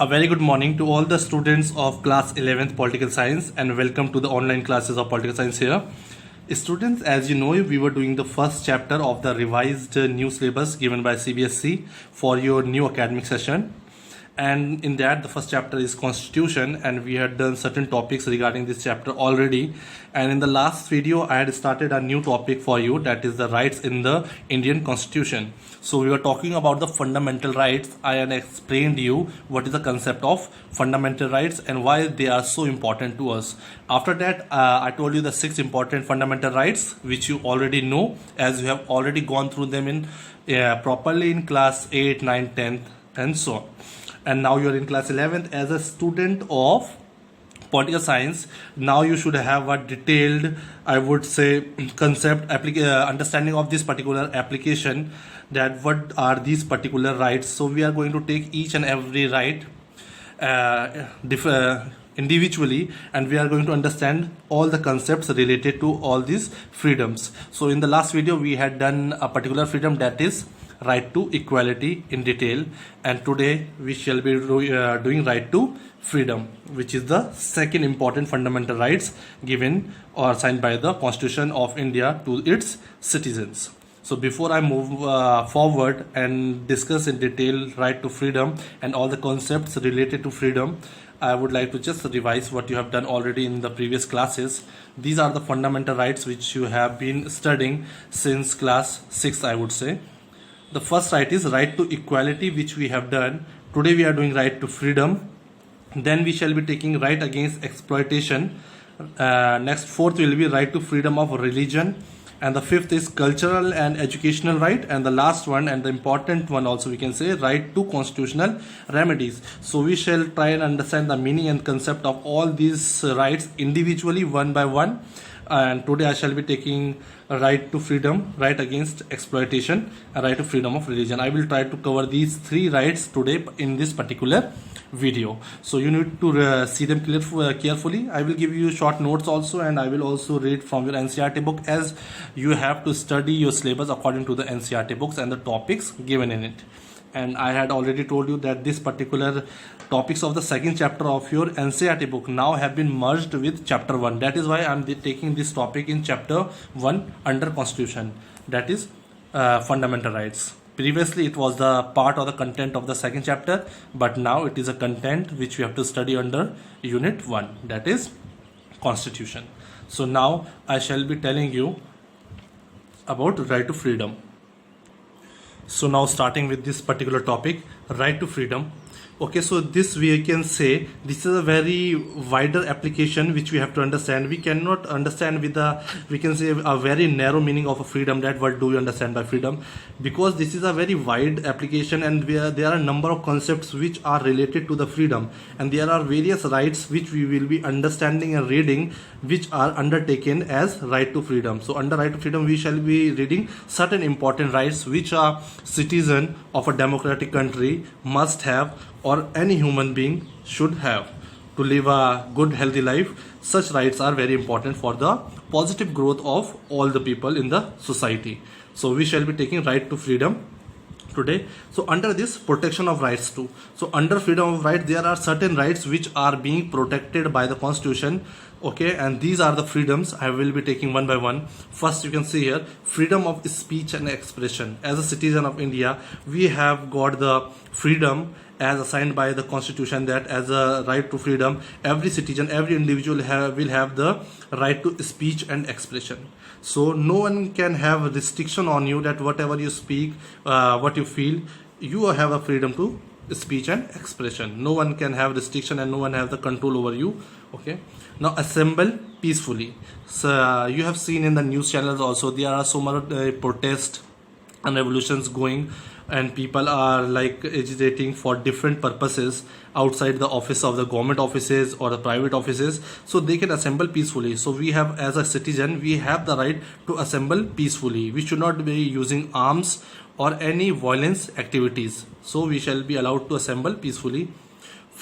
A very good morning to all the students of class 11th political science and welcome to the online classes of political science here. Students, as you know, we were doing the first chapter of the revised new syllabus given by CBSE for your new academic session. And in that, the first chapter is constitution, and we had done certain topics regarding this chapter already. And in the last video I had started a new topic for you, that is the rights in the Indian constitution. So we were talking about the fundamental rights. I had explained you what is the concept of fundamental rights and why they are so important to us. After that, I told you the 6 important fundamental rights which you already know, as you have already gone through them in properly in class 8, 9, 10th and so on. And now you are in class 11th as a student of political science. Now you should have a detailed, I would say, concept understanding of this particular application, that what are these particular rights. So we are going to take each and every right individually, and we are going to understand all the concepts related to all these freedoms. So in the last video we had done a particular freedom, that is right to equality, in detail, and today we shall be doing right to freedom, which is the second important fundamental rights given or signed by the Constitution of India to its citizens. So before I move forward and discuss in detail right to freedom and all the concepts related to freedom, I would like to just revise what you have done already in the previous classes. These are the fundamental rights which you have been studying since class 6, I would say. The first right is right to equality, which we have done. Today we are doing right to freedom. Then we shall be taking right against exploitation. Next, fourth will be right to freedom of religion. And the fifth is cultural and educational right. And the last one, and the important one also, we can say right to constitutional remedies. So we shall try and understand the meaning and concept of all these rights individually, one by one. And today I shall be taking right to freedom, right against exploitation, and right to freedom of religion. I will try to cover these 3 rights today in this particular video. So you need to see them carefully. I will give you short notes also, and I will also read from your NCERT book, as you have to study your syllabus according to the NCERT books and the topics given in it. And I had already told you that this particular topics of the second chapter of your NCERT book now have been merged with chapter 1. That is why I am taking this topic in chapter 1 under constitution, that is fundamental rights. Previously it was the part or the content of the second chapter, but now it is a content which we have to study under unit 1, that is constitution. So now I shall be telling you about right to freedom. So now starting with this particular topic, right to freedom. Okay, so this we can say this is a very wider application which we have to understand. We cannot understand with we can say a very narrow meaning of a freedom, that what do you understand by freedom, because this is a very wide application, and there are a number of concepts which are related to the freedom, and there are various rights which we will be understanding and reading, which are undertaken as right to freedom. So under right to freedom we shall be reading certain important rights which a citizen of a democratic country must have, or any human being should have, to live a good healthy life. Such rights are very important for the positive growth of all the people in the society. So we shall be taking right to freedom today. So under this, protection of rights too. So under freedom of rights there are certain rights which are being protected by the constitution. Okay, and these are the freedoms. I will be taking one by one. First, you can see here freedom of speech and expression. As a citizen of India, we have got the freedom as assigned by the constitution, that as a right to freedom, every citizen, every individual will have the right to speech and expression. So no one can have a restriction on you, that whatever you speak, what you feel, you have a freedom to speech and expression. No one can have restriction, and no one have the control over you. Okay, now assemble peacefully. So you have seen in the news channels also, there are so many protests and revolutions going, and people are like agitating for different purposes outside the office of the government offices or the private offices, so they can assemble peacefully. So we have, as a citizen, we have the right to assemble peacefully. We should not be using arms or any violence activities, so we shall be allowed to assemble peacefully.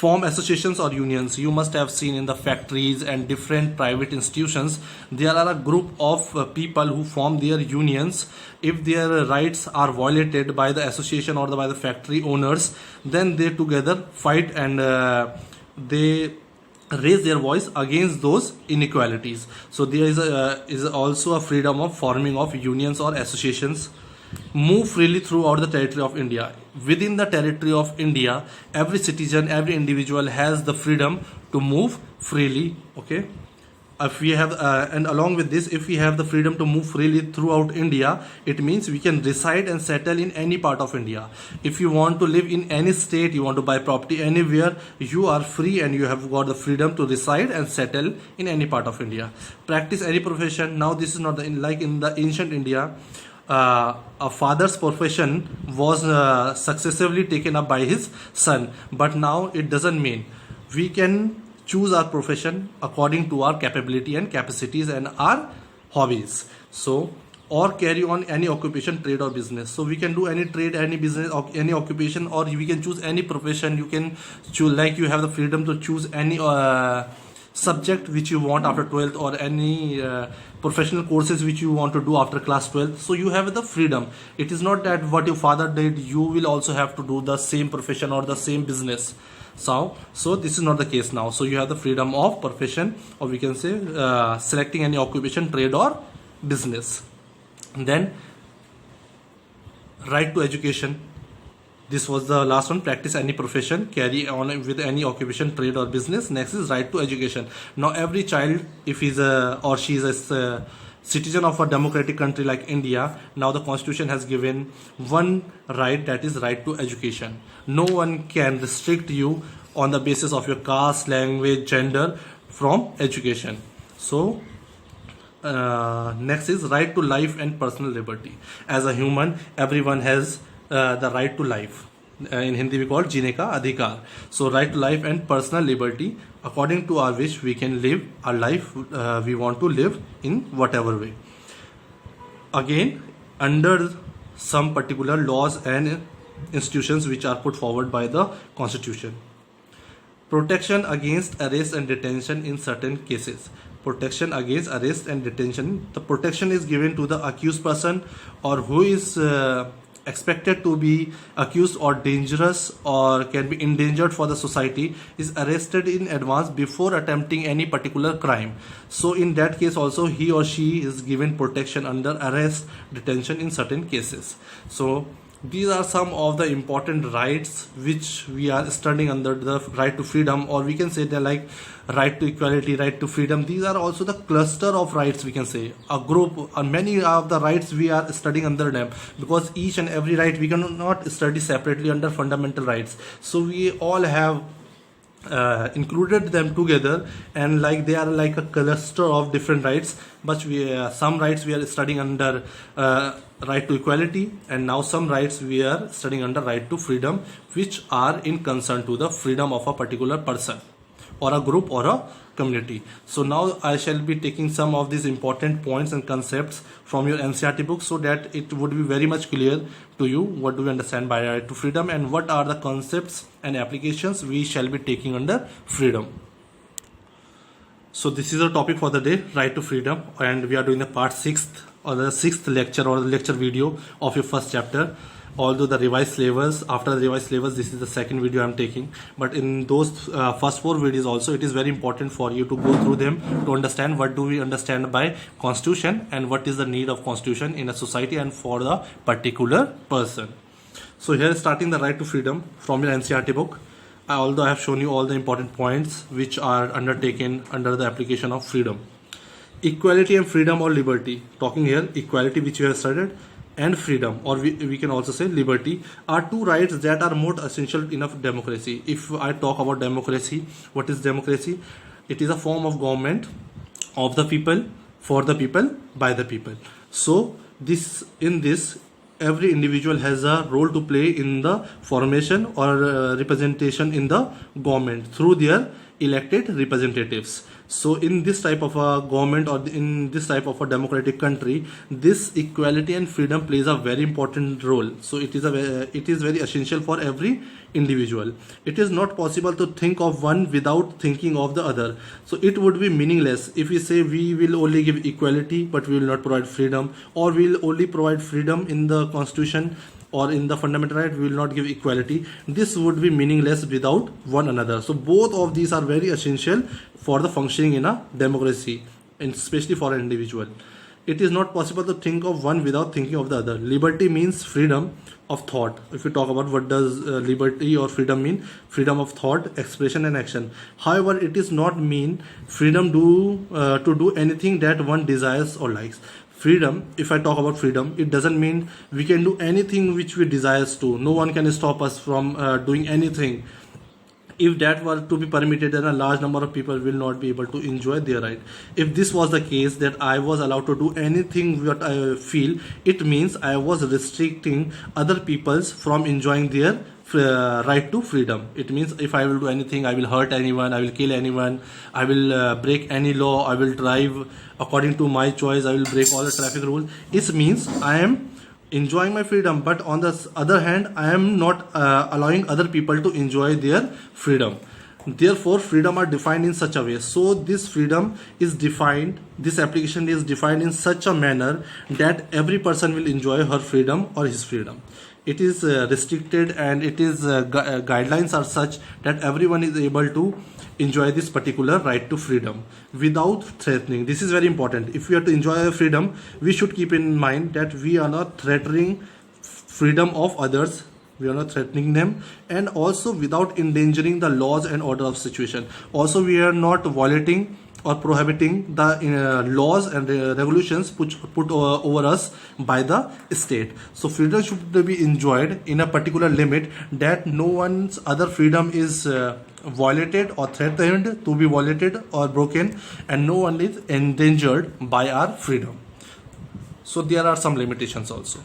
form associations or unions. You must have seen in the factories and different private institutions, there are a group of people who form their unions. If their rights are violated by the association or by the factory owners, then they together fight and they raise their voice against those inequalities. So there is also a freedom of forming of unions or associations. Move freely throughout the territory of India. Within the territory of India, every citizen, every individual has the freedom to move freely. Okay. If we have and along with this, if we have the freedom to move freely throughout India, it means we can reside and settle in any part of India. If you want to live in any state, you want to buy property anywhere, you are free and you have got the freedom to reside and settle in any part of India. Practice any profession. Now this is not like in the ancient India, a father's profession was successively taken up by his son, but now it doesn't mean. We can choose our profession according to our capability and capacities and our hobbies. So, or carry on any occupation, trade or business. So we can do any trade, any business or any occupation, or we can choose any profession. You can choose, like you have the freedom to choose any subject which you want after 12th, or any professional courses which you want to do after class 12. So you have the freedom. It is not that what your father did, you will also have to do the same profession or the same business. So this is not the case now. So you have the freedom of profession, or we can say selecting any occupation, trade or business. And then right to education. This was the last one. Practice any profession, carry on with any occupation, trade or business. Next is right to education. Now every child, if he's or she is a citizen of a democratic country like India, now the constitution has given one right, that is right to education. No one can restrict you on the basis of your caste, language, gender from education. So next is right to life and personal liberty. As a human, everyone has the right to life. In Hindi we call जीने का अधिकार. So right to life and personal liberty. According to our wish, we can live our life we want to live in whatever way. Again, under some particular laws and institutions which are put forward by the Constitution. Protection against arrest and detention in certain cases. Protection against arrest and detention. The protection is given to the accused person, or who is expected to be accused or dangerous or can be endangered for the society, is arrested in advance before attempting any particular crime. So in that case also, he or she is given protection under arrest, detention in certain cases. So these are some of the important rights which we are studying under the right to freedom, or we can say they're like right to equality, right to freedom. These are also the cluster of rights, we can say a group, and many of the rights we are studying under them, because each and every right we cannot study separately under fundamental rights. So we all have included them together, and like they are like a cluster of different rights. But some rights we are studying under right to equality, and now some rights we are studying under right to freedom, which are in concern to the freedom of a particular person or a group or a community. So now I shall be taking some of these important points and concepts from your NCERT book, so that it would be very much clear to you what do we understand by right to freedom and what are the concepts and applications we shall be taking under freedom. So this is the topic for the day, right to freedom, and we are doing the part 6th or the 6th lecture or the lecture video of your first chapter. Although the revised syllabus, after the revised syllabus, this is the second video I am taking, but in those first 4 videos also, it is very important for you to go through them to understand what do we understand by constitution and what is the need of constitution in a society and for the particular person. So here starting the right to freedom from your NCERT book. Although I have shown you all the important points which are undertaken under the application of freedom. Equality and freedom or liberty. Talking here, equality which you have studied and freedom, or we can also say liberty, are 2 rights that are more essential in a democracy. If I talk about democracy, what is democracy? It is a form of government of the people, for the people, by the people. So in this every individual has a role to play in the formation or representation in the government through their elected representatives. So in this type of a government or in this type of a democratic country, this equality and freedom plays a very important role. So it is very essential for every individual. It is not possible to think of one without thinking of the other. So it would be meaningless if we say we will only give equality but we will not provide freedom, or we will only provide freedom in the constitution or in the fundamental right, we will not give equality. This would be meaningless without one another. So both of these are very essential for the functioning in a democracy, and especially for an individual. It is not possible to think of one without thinking of the other. Liberty means freedom of thought. If we talk about what does liberty or freedom mean, freedom of thought, expression and action. However, it is not mean freedom to do anything that one desires or likes. Freedom, if I talk about freedom, it doesn't mean we can do anything which we desires to. No one can stop us from doing anything. If that were to be permitted, then a large number of people will not be able to enjoy their right. If this was the case, that I was allowed to do anything what I feel, it means I was restricting other people's from enjoying their right to freedom. It means if I will do anything, I will hurt anyone, I will kill anyone, I will break any law, I will drive according to my choice, I will break all the traffic rules. It means I am enjoying my freedom, but on the other hand, I am not allowing other people to enjoy their freedom. Therefore, freedom are defined in such a way. So this freedom is defined, this application is defined in such a manner that every person will enjoy her freedom or his freedom. It is restricted, and it is guidelines are such that everyone is able to enjoy this particular right to freedom without threatening. This is very important. If we are to enjoy our freedom, we should keep in mind that we are not threatening freedom of others, we are not threatening them, and also without endangering the laws and order of situation. Also, we are not violating or prohibiting the laws and regulations put over us by the state. So freedom should be enjoyed in a particular limit, that no one's other freedom is violated or threatened to be violated or broken, and no one is endangered by our freedom. So there are some limitations also.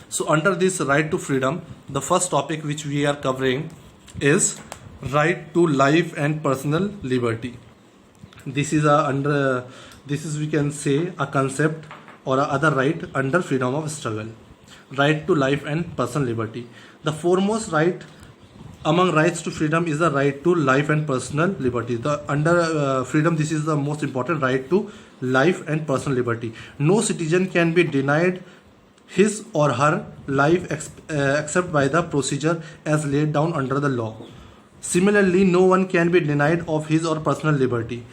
So under this right to freedom, the first topic which we are covering is right to life and personal liberty. This is we can say a concept or a other right under freedom of struggle. Right to life and personal liberty. The foremost right among rights to freedom is the right to life and personal liberty. Under freedom, this is the most important right to life and personal liberty. No citizen can be denied his or her life except by the procedure as laid down under the law. Similarly, no one can be denied of his or personal liberty.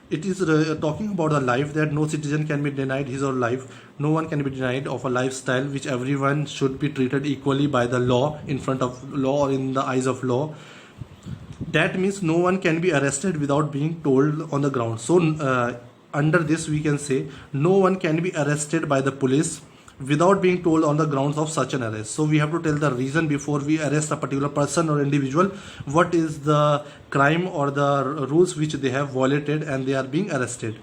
It is talking about the life, that no citizen can be denied his or life. No one can be denied of a lifestyle which everyone should be treated equally by the law, in front of law or in the eyes of law. That means no one can be arrested without being told on the ground. So under this we can say no one can be arrested by the police without being told on the grounds of such an arrest. So we have to tell the reason before we arrest a particular person or individual, what is the crime or the rules which they have violated and they are being arrested.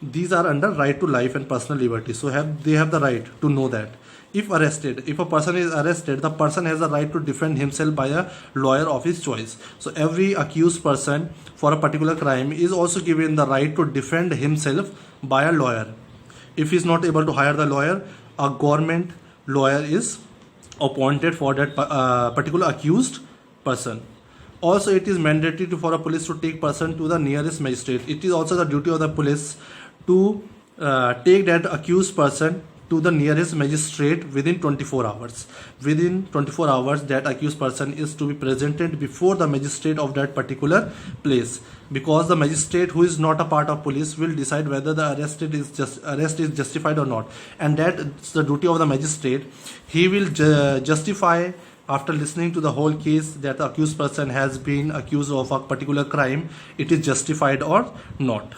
These are under right to life and personal liberty. So they have the right to know that. If a person is arrested, the person has the right to defend himself by a lawyer of his choice. So every accused person for a particular crime is also given the right to defend himself by a lawyer. If he is not able to hire the lawyer, a government lawyer is appointed for that particular accused person. Also, it is mandatory for a police to take person to the nearest magistrate. It is also the duty of the police to take that accused person to the nearest magistrate within 24 hours. Within 24 hours, that accused person is to be presented before the magistrate of that particular place, because the magistrate, who is not a part of police, will decide whether the arrest is justified or not, and that's the duty of the magistrate. He will justify, after listening to the whole case, that the accused person has been accused of a particular crime, it is justified or not.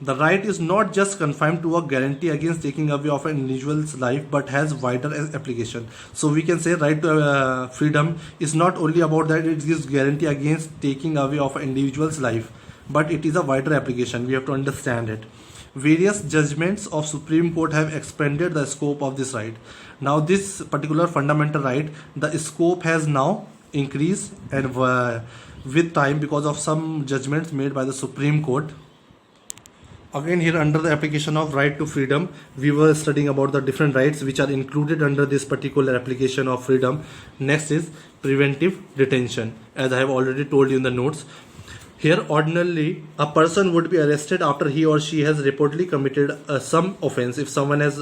The right is not just confined to a guarantee against taking away of an individual's life, but has wider application. So we can say right to freedom is not only about that it gives guarantee against taking away of an individual's life, but it is a wider application. We have to understand it. Various judgments of Supreme Court have expanded the scope of this right. Now this particular fundamental right, the scope has now increased, and with time because of some judgments made by the Supreme Court. Again, here under the application of right to freedom, we were studying about the different rights which are included under this particular application of freedom. Next is preventive detention, as I have already told you in the notes. Here, ordinarily, a person would be arrested after he or she has reportedly committed some offense. If someone has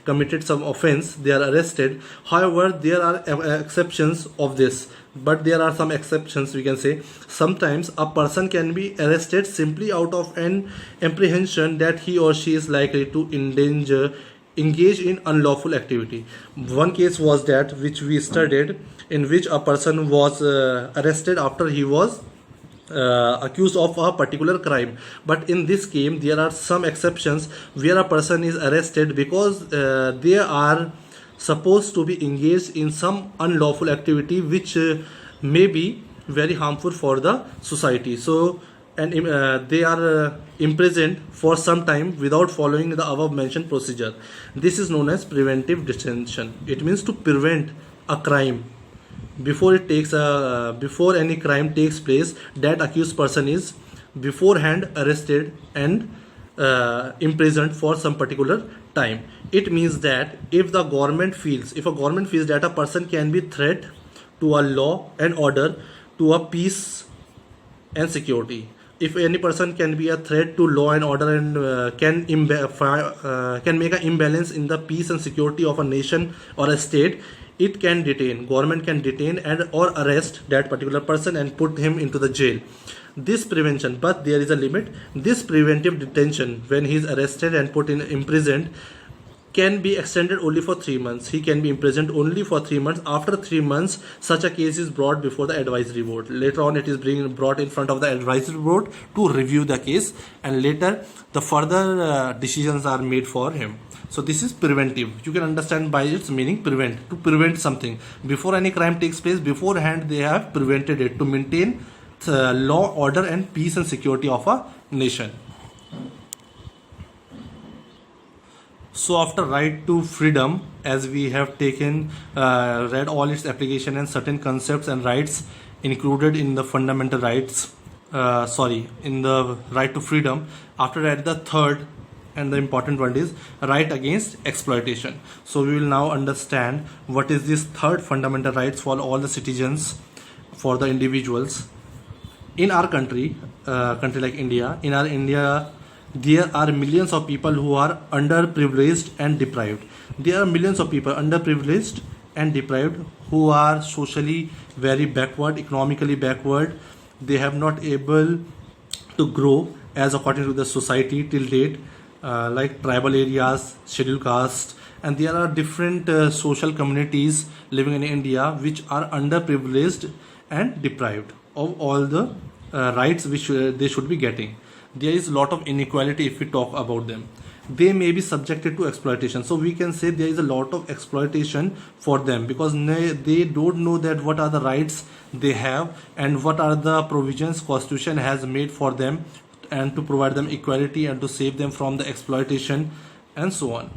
committed some offense, they are arrested. However, there are exceptions of this. But there are some exceptions, we can say. Sometimes a person can be arrested simply out of an apprehension that he or she is likely to engage in unlawful activity. One case was that which we studied, in which a person was arrested after he was accused of a particular crime. But in this case there are some exceptions where a person is arrested because they are supposed to be engaged in some unlawful activity which may be very harmful for the society. So and they are imprisoned for some time without following the above mentioned procedure. This is known as preventive detention. It means to prevent a crime before any crime takes place. That accused person is beforehand arrested and imprisoned for some particular time. It means that if a government feels that a person can be threat to a law and order, to a peace and security, if any person can be a threat to law and order and can make an imbalance in the peace and security of a nation or a state, government can detain and or arrest that particular person and put him into the jail. This prevention, but there is a limit. This preventive detention, when he is arrested and put in imprisoned, can be extended only for 3 months. He can be imprisoned only for 3 months. After 3 months, such a case is brought before the advisory board. Later on, it is brought in front of the advisory board to review the case, and later the further decisions are made for him. So this is preventive. You can understand by its meaning prevent, to prevent something. Before any crime takes place, beforehand they have prevented it to maintain law, order and peace and security of a nation. So after right to freedom, as we have taken read all its application and certain concepts and rights included in the fundamental rights, in the right to freedom, after that the third and the important one is right against exploitation. So we will now understand what is this third fundamental rights for all the citizens, for the individuals. In our country like India, there are millions of people who are underprivileged and deprived. There are millions of people underprivileged and deprived who are socially very backward, economically backward. They have not able to grow as according to the society till date, like tribal areas, scheduled caste, and there are different social communities living in India which are underprivileged and deprived of all the rights which they should be getting. There is a lot of inequality if we talk about them. They may be subjected to exploitation. So we can say there is a lot of exploitation for them because they don't know that what are the rights they have and what are the provisions Constitution has made for them, and to provide them equality and to save them from the exploitation and so on.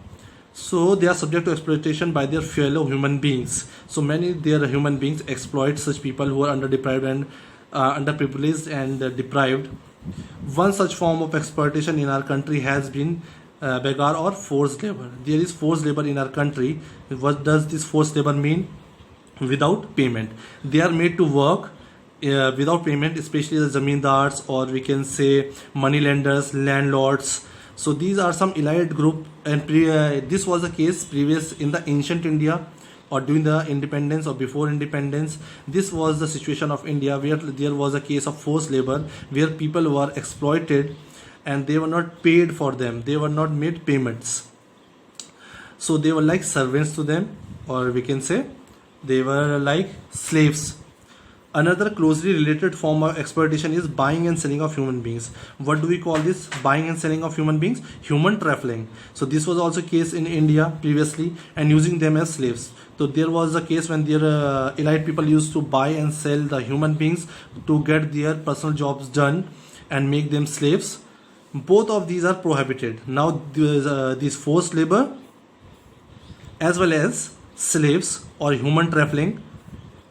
So they are subject to exploitation by their fellow human beings. So many their human beings exploit such people who are underdeprived and underprivileged and deprived. One such form of exploitation in our country has been begar or forced labor. There is forced labor in our country. What does this forced labor mean? Without payment. They are made to work without payment, especially the zamindars, or we can say money lenders, landlords. So these are some elite group, and this was the case previous in the ancient India or during the independence or before independence. This was the situation of India where there was a case of forced labor where people were exploited and they were not paid for them. They were not made payments. So they were like servants to them, or we can say they were like slaves. Another closely related form of exploitation is buying and selling of human beings. What do we call this? Buying and selling of human beings? Human trafficking. So this was also a case in India previously, and using them as slaves. So there was a case when their elite people used to buy and sell the human beings to get their personal jobs done and make them slaves. Both of these are prohibited. Now this forced labor as well as slaves or human trafficking,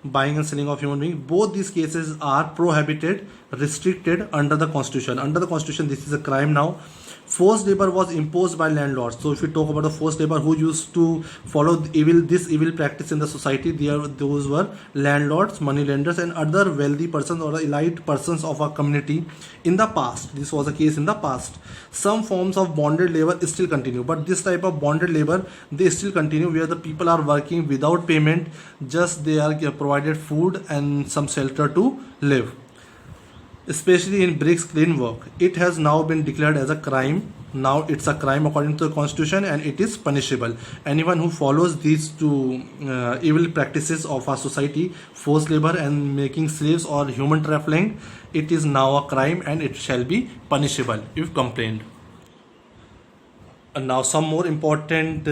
buying and selling of human being. Both these cases are prohibited, restricted under the constitution. Under the constitution, this is a crime now. Forced labor was imposed by landlords. So if we talk about the forced labor who used to follow this evil practice in the society, those were landlords, money lenders, and other wealthy persons or elite persons of our community in the past. This was a case in the past. Some forms of bonded labor still continue, but this type of bonded labor, they still continue, where the people are working without payment, just they are provided food and some shelter to live. Especially in bricks clean work, it has now been declared as a crime. Now it's a crime according to the constitution, and it is punishable. Anyone who follows these two evil practices of our society, forced labor and making slaves or human trafficking, it is now a crime and it shall be punishable if complained. And now some more important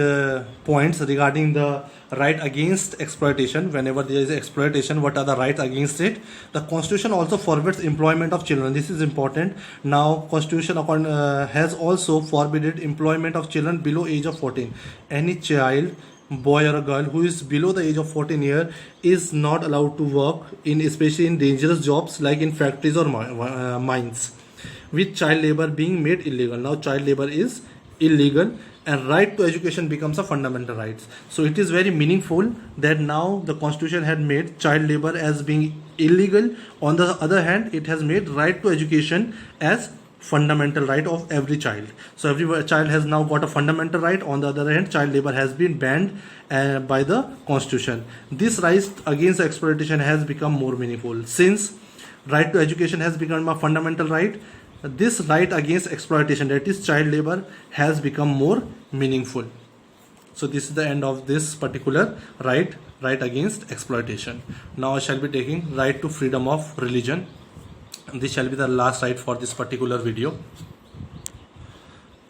points regarding the right against exploitation. Whenever there is exploitation, what are the rights against it? The constitution also forbids employment of children. This is important. Now constitution has also forbidden employment of children below age of 14. Any child, boy or a girl who is below the age of 14 years is not allowed to work in, especially in dangerous jobs like in factories or mines, with child labor being made illegal. Now child labor is illegal and right to education becomes a fundamental right. So it is very meaningful that now the constitution had made child labor as being illegal. On the other hand, it has made right to education as fundamental right of every child. So every child has now got a fundamental right. On the other hand, child labor has been banned by the constitution. This right against exploitation has become more meaningful since right to education has become a fundamental right. This right against exploitation, that is child labor, has become more meaningful. So this is the end of this particular right against exploitation. Now I shall be taking right to freedom of religion. This shall be the last right for this particular video.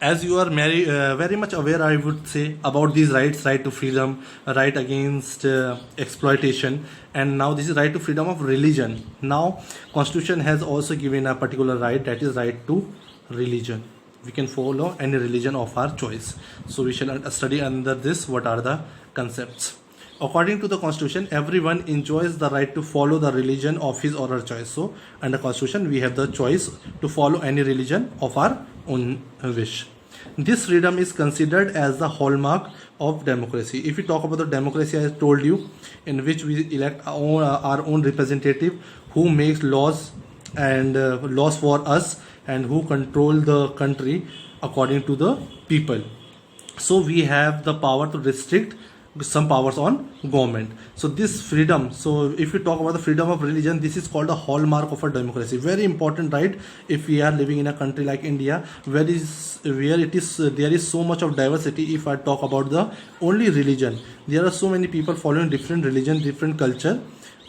As you are very much aware, I would say, about these rights: right to freedom, right against exploitation, and now this is right to freedom of religion. Now constitution has also given a particular right, that is right to religion. We can follow any religion of our choice. So we shall study under this what are the concepts. According to the constitution, everyone enjoys the right to follow the religion of his or her choice. So under constitution, we have the choice to follow any religion of our own wish. This freedom is considered as the hallmark of democracy. If we talk about the democracy, I told you, in which we elect our own representative who makes laws and laws for us, and who control the country according to the people. So we have the power to restrict some powers on government. So this freedom, so if we talk about the freedom of religion, this is called a hallmark of a democracy. Very important right if we are living in a country like India, where there is so much of diversity. If I talk about the only religion, there are so many people following different religion, different culture,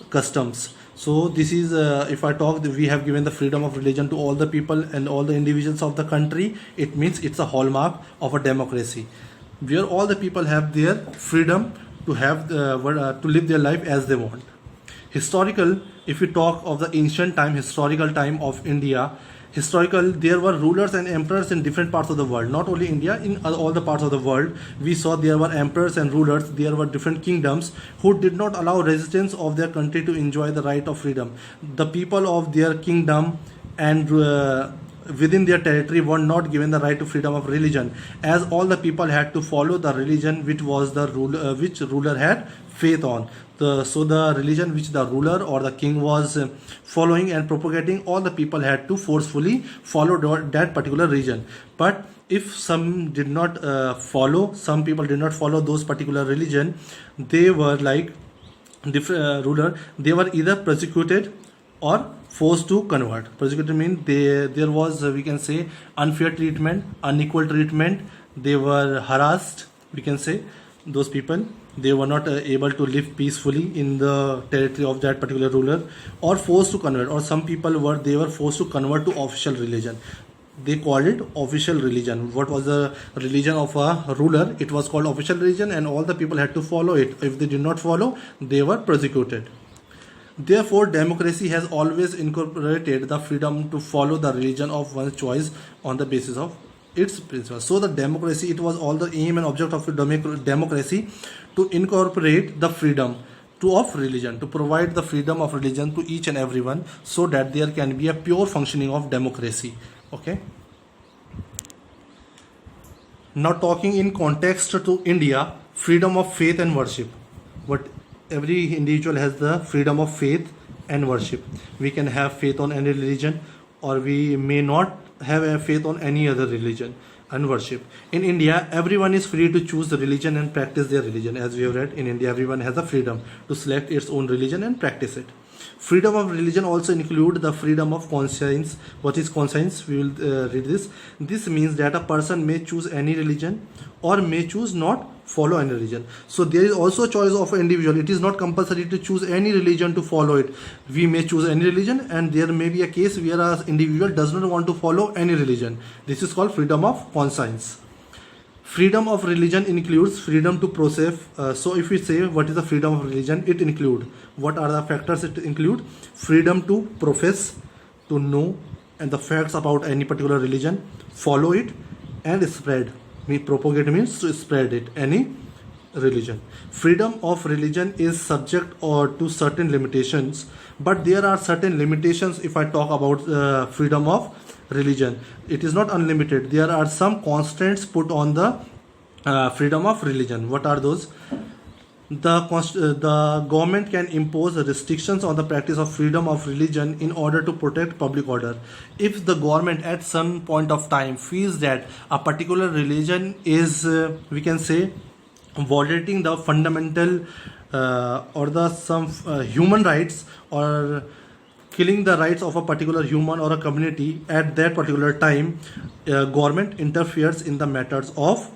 customs. So this is if I talk, we have given the freedom of religion to all the people and all the individuals of the country. It means it's a hallmark of a democracy, where all the people have their freedom to have to live their life as they want. Historical, if we talk of the ancient time, historical time of India, there were rulers and emperors in different parts of the world. Not only India, in all the parts of the world, we saw there were emperors and rulers. There were different kingdoms who did not allow residents of their country to enjoy the right of freedom. The people of their kingdom and within their territory were not given the right to freedom of religion, as all the people had to follow the religion which was the which ruler had faith on. So the religion which the ruler or the king was following and propagating, all the people had to forcefully follow that particular religion. But if some did not some people did not follow those particular religion, they were like different ruler. They were either persecuted or forced to convert. Persecuted means there was we can say unfair treatment, unequal treatment. They were harassed. We can say those people, they were not able to live peacefully in the territory of that particular ruler, or forced to convert. Or some people were forced to convert to official religion. They called it official religion. What was the religion of a ruler? It was called official religion, and all the people had to follow it. If they did not follow, they were persecuted. Therefore, democracy has always incorporated the freedom to follow the religion of one's choice on the basis of its principles. So the democracy, it was all the aim and object of democracy to incorporate the freedom of religion, to provide the freedom of religion to each and everyone, so that there can be a pure functioning of democracy. Okay. Now talking in context to India, freedom of faith and worship. But every individual has the freedom of faith and worship. We can have faith on any religion, or we may not have a faith on any other religion and worship. In India, everyone is free to choose the religion and practice their religion. As we have read, in India, everyone has the freedom to select its own religion and practice it. Freedom of religion also include the freedom of conscience. What is conscience? We will read this. This means that a person may choose any religion or may choose not follow any religion. So there is also a choice of an individual. It is not compulsory to choose any religion to follow it. We may choose any religion, and there may be a case where an individual does not want to follow any religion. This is called freedom of conscience. Freedom of religion includes freedom to process. So if we say what is the freedom of religion, it include, what are the factors it include? Freedom to profess, to know and the facts about any particular religion, follow it and spread. Propagate means to spread it, any religion. Freedom of religion is subject or to certain limitations, but there are certain limitations. If I talk about freedom of religion, it is not unlimited. There are some constraints put on the freedom of religion. What are those? The government can impose restrictions on the practice of freedom of religion in order to protect public order. If the government at some point of time feels that a particular religion is, we can say, violating the fundamental or the some human rights, or killing the rights of a particular human or a community, at that particular time, government interferes in the matters of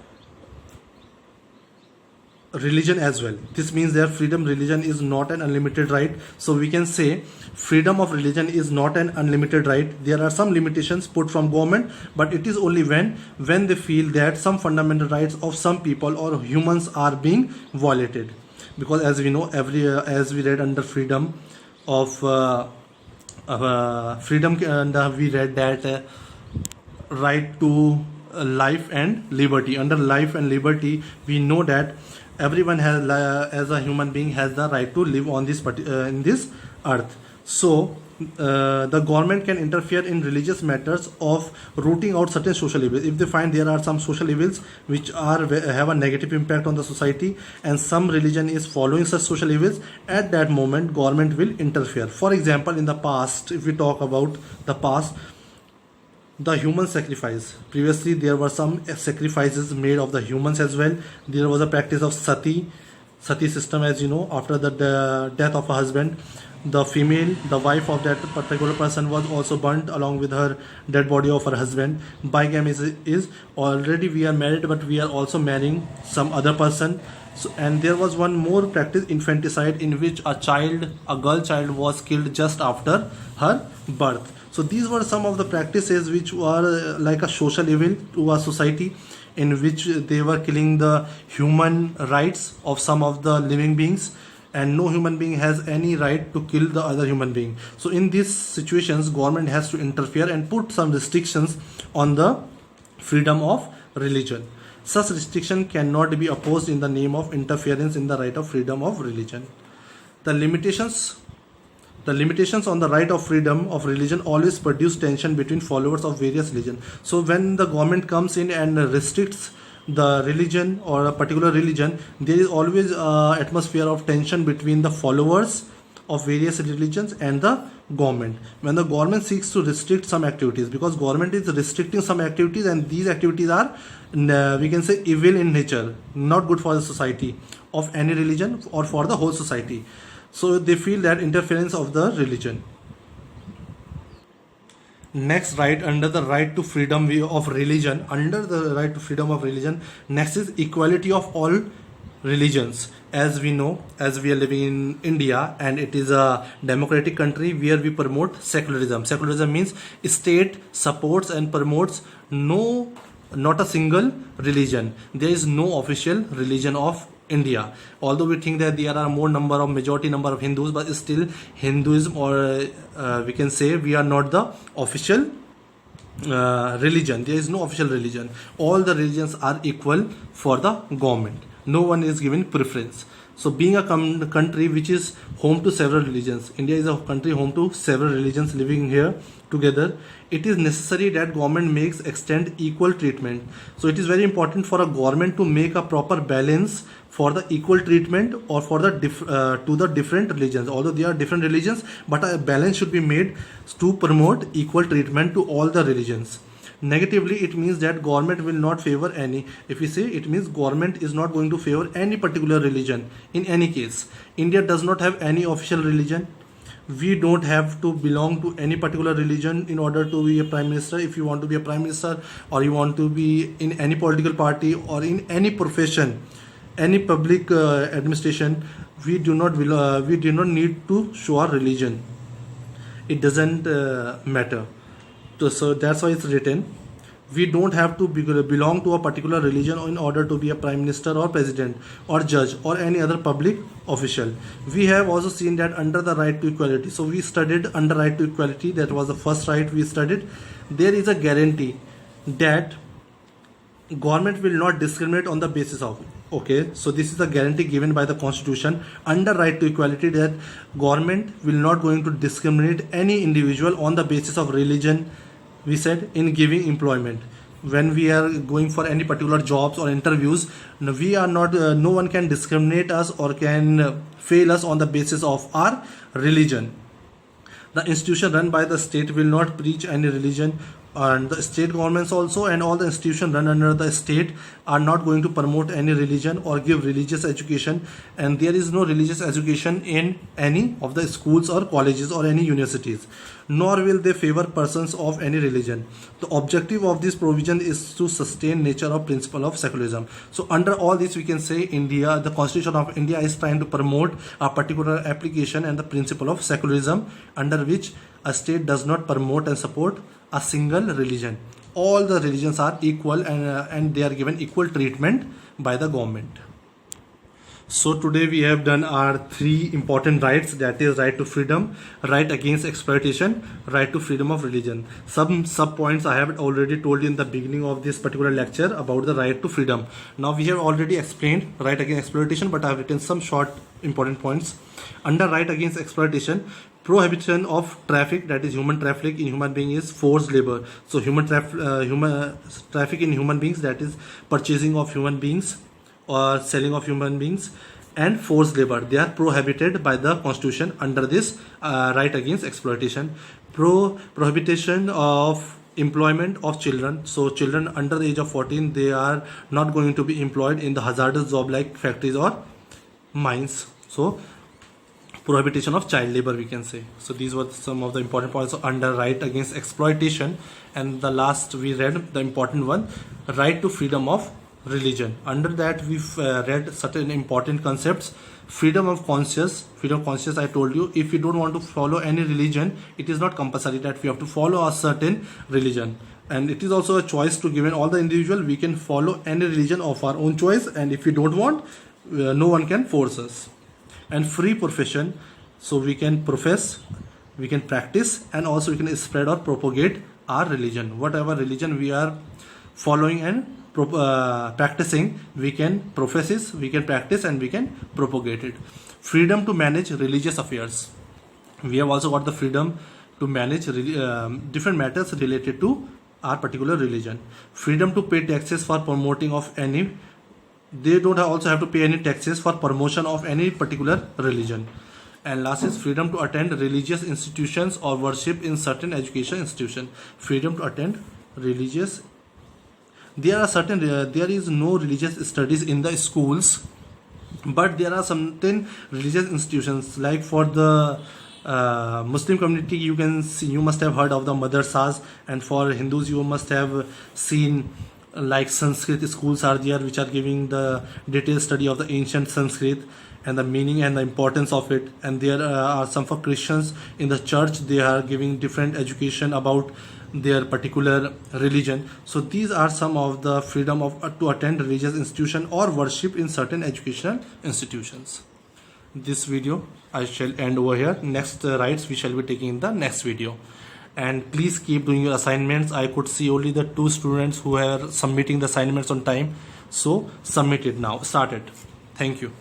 religion as well. This means that freedom religion is not an unlimited right. So we can say freedom of religion is not an unlimited right. There are some limitations put from government, but it is only when they feel that some fundamental rights of some people or humans are being violated. Because as we know, as we read under freedom of freedom, and we read that right to life and liberty. Under life and liberty, we know that everyone has, as a human being, has the right to live on this in this earth. So the government can interfere in religious matters of rooting out certain social evils. If they find there are some social evils which have a negative impact on the society, and some religion is following such social evils, at that moment government will interfere. For example, in the past, if we talk about the past, the human sacrifice. Previously, there were some sacrifices made of the humans as well. There was a practice of sati system, as you know. After the death of a husband, the female, the wife of that particular person, was also burnt along with her dead body of her husband. Bigamy is already we are married, but we are also marrying some other person. So, and there was one more practice, infanticide, in which a girl child was killed just after her birth. So these were some of the practices which were like a social evil to a society, in which they were killing the human rights of some of the living beings, and no human being has any right to kill the other human being. So in these situations, government has to interfere and put some restrictions on the freedom of religion. Such restriction cannot be opposed in the name of interference in the right of freedom of religion. The limitations on the right of freedom of religion always produce tension between followers of various religions. So when the government comes in and restricts the religion or a particular religion, there is always an atmosphere of tension between the followers of various religions and the government. When the government seeks to restrict some activities, because government is restricting some activities, and these activities are, we can say, evil in nature, not good for the society of any religion or for the whole society. So they feel that interference of the religion. Next right, under the right to freedom of religion, next is equality of all religions. As we know, as we are living in India, and it is a democratic country where we promote secularism. Secularism means state supports and promotes not a single religion. There is no official religion of India. Although we think that there are majority number of Hindus, but still Hinduism, or we can say, we are not the official religion. There is no official religion. All the religions are equal for the government. No one is given preference. So being a country which is home to several religions, India is a country home to several religions living here together. It is necessary that government makes extend equal treatment. So it is very important for a government to make a proper balance for the equal treatment or for the to the different religions. Although they are different religions, but a balance should be made to promote equal treatment to all the religions. Negatively, it means that government will not favor any. If we say, it means government is not going to favor any particular religion in any case. India does not have any official religion. We don't have to belong to any particular religion in order to be a prime minister. If you want to be a prime minister, or you want to be in any political party or in any profession, any public administration, we do not need to show our religion. It doesn't matter. So that's why it's written, we don't have to belong to a particular religion in order to be a prime minister or president or judge or any other public official. We have also seen that under the right to equality. So we studied under right to equality. That was the first right we studied. There is a guarantee that government will not discriminate on the basis of, okay, so this is the guarantee given by the constitution under right to equality, that government will not going to discriminate any individual on the basis of religion. We said in giving employment, when we are going for any particular jobs or interviews, we are not no one can discriminate us or can fail us on the basis of our religion. The institution run by the state will not preach any religion, and the state governments also and all the institutions run under the state are not going to promote any religion or give religious education, and there is no religious education in any of the schools or colleges or any universities, nor will they favor persons of any religion. The objective of this provision is to sustain nature of principle of secularism. So under all this, we can say India, the Constitution of India is trying to promote a particular application and the principle of secularism, under which a state does not promote and support a single religion. All the religions are equal, and they are given equal treatment by the government. So today we have done our 3 important rights, that is right to freedom, right against exploitation, right to freedom of religion. Some sub points I have already told you in the beginning of this particular lecture about the right to freedom. Now we have already explained right against exploitation, but I have written some short important points. Under right against exploitation, prohibition of traffic, that is human traffic in human being, is forced labor. So human traffic in human beings, that is purchasing of human beings or selling of human beings, and forced labor, they are prohibited by the constitution under this right against exploitation. Prohibition of employment of children. So children under the age of 14, they are not going to be employed in the hazardous job like factories or mines. So prohibition of child labor, we can say. So these were some of the important points under right against exploitation. And the last we read, the important one, right to freedom of religion. Under that we've read certain important concepts. Freedom of conscience. Freedom of conscience, I told you, if you don't want to follow any religion, it is not compulsory that we have to follow a certain religion, and it is also a choice to given all the individual. We can follow any religion of our own choice, and if we don't want, no one can force us. And free profession, so we can profess, we can practice, and also we can spread or propagate our religion. Whatever religion we are following and practicing, we can profess it, we can practice, and we can propagate it. Freedom to manage religious affairs. We have also got the freedom to manage different matters related to our particular religion. Freedom to pay taxes for promoting of any. They don't also have to pay any taxes for promotion of any particular religion. And last is freedom to attend religious institutions or worship in certain education institution. Freedom to attend religious. There is no religious studies in the schools, but there are certain religious institutions, like for the Muslim community, you must have heard of the madrasas, and for Hindus you must have seen like Sanskrit schools are there, which are giving the detailed study of the ancient Sanskrit and the meaning and the importance of it. And there are some for Christians in the church, they are giving different education about their particular religion. So these are some of the freedom of to attend religious institution or worship in certain educational institutions. This video I shall end over here. Next rights we shall be taking in the next video. And please keep doing your assignments. I could see only the 2 students who are submitting the assignments on time. So submit it now. Start it. Thank you.